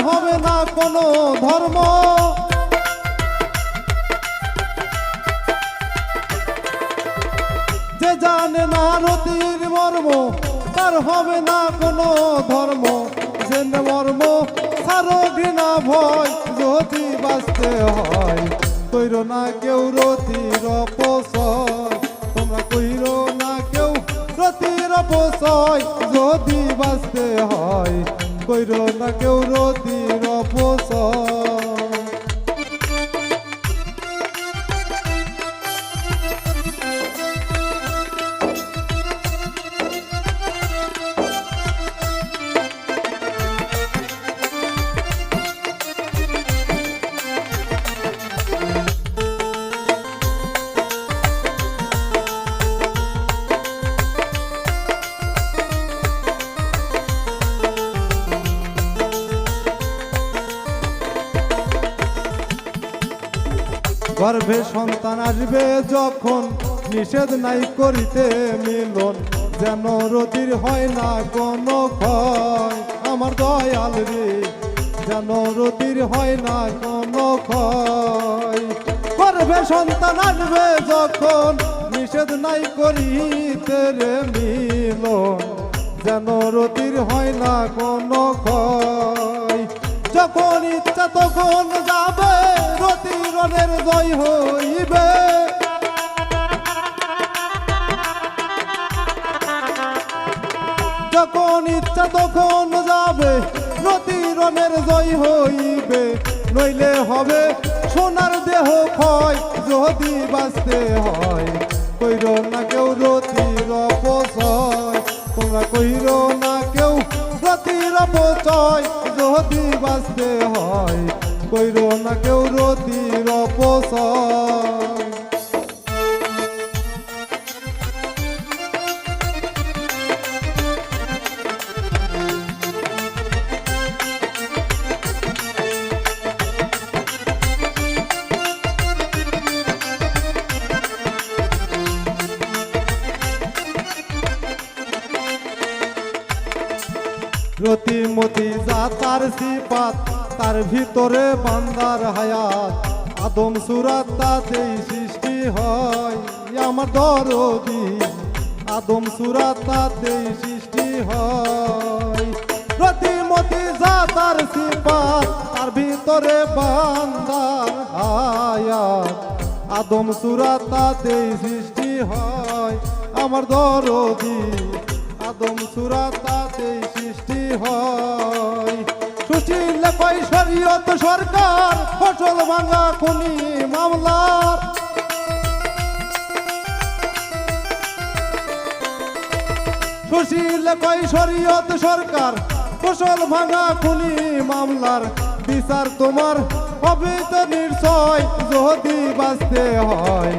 হবে না কোনো ধর্ম। যে জানে না রতির মর্ম তার হবে না কোনো ধর্ম। যে মর্ম ছাড়ো ঘৃণা ভয় যদি বাঁচতে হয়। কইরো না কেউ রতির অপচয়, তোমরা কইরো না কেউ রতির অপচয় যদি বাঁচতে হয়। কইরো না কেউ রতির অপচয়। গর্ভে সন্তান আসবে যখন নিষেধ নাই করিতে মিলন। যেন রতির হয় না কোনো ক্ষয় আমার দয়াল রে, যেন রতির হয় না কোনো ক্ষয়। গর্ভে সন্তান আসবে যখন নিষেধ নাই করিতে রে মিলন। যেন রতির হয় না কোনো ক্ষয়। যখন ইচ্ছা তখন যাবে রতির রণের জয় হইবে। যখন ইচ্ছা তখন যাবে রতির রণের জয় হইবে। নইলে হবে সোনার দেহ ক্ষয় যদি বাঁচতে হয়। কইরো না কেউ রতির অপচয়, তোমরা কইরো না কেউ রতির অপচয় যদি বাঁচতে হয়। কইরো না কেউ রতির অপচয়। রতিমতি যা তার সিপাত তার ভিতরে বান্দার হায়াত। আদম সুরাত তাতেই সৃষ্টি হয় আমার দরদি। আদম সুরাত তাতেই সৃষ্টি হয়। রতিমতি যা তার সিপাত তার ভিতরে বান্দার হায়াত। আদম সুরাত তাতেই সৃষ্টি হয় আমার দরদি। আদম সুরাত তাতেই সৃষ্টি হয়। সুশীল কয় শরীয়ত সরকার ফসল ভাঙা খুনি মামলার। সুশীল কয় শরীয়ত সরকার ফসল ভাঙা খুনি মামলার। বিচার তোমার হবে তো নিশ্চয় যদি বাঁচতে হয়।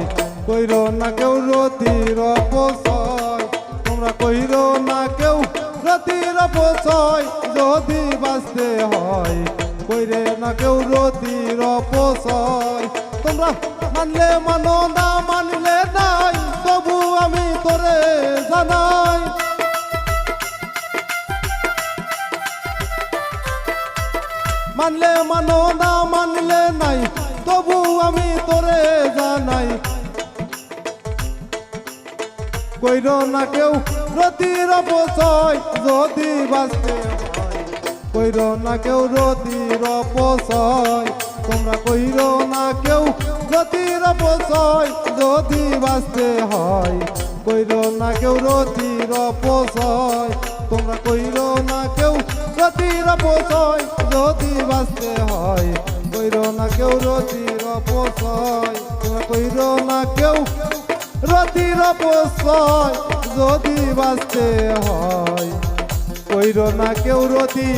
কইরো না কেউ রতির অপচয়, তোমরা কইরো না কেউ রতির অপচয় যদি বাঁচতে হয়। কইরে না কেউ রতির অপচয়। তোমরা মানলে মানো না মানলে নাই তবু আমি তোরে জানাই। মানলে মানো না মানলে নাই তবু আমি তোরে জানাই। কইরো না কেউ রতির অপচয় যদি বাঁচতে হয়। কইরো না কেউ রতির অপচয়, তোমরা কইরো না কেউ রতির অপচয় যদি বাঁচতে হয়। কইরো না কেউ রতির অপচয়, তোমরা কইরো না কেউ রতির অপচয় যদি বাঁচতে হয়। কইরো না কেউ রতির অপচয়, তোমরা কইরো না কেউ রতির অপচয় যদি বাঁচতে হয়। কইরো না কেউ রতি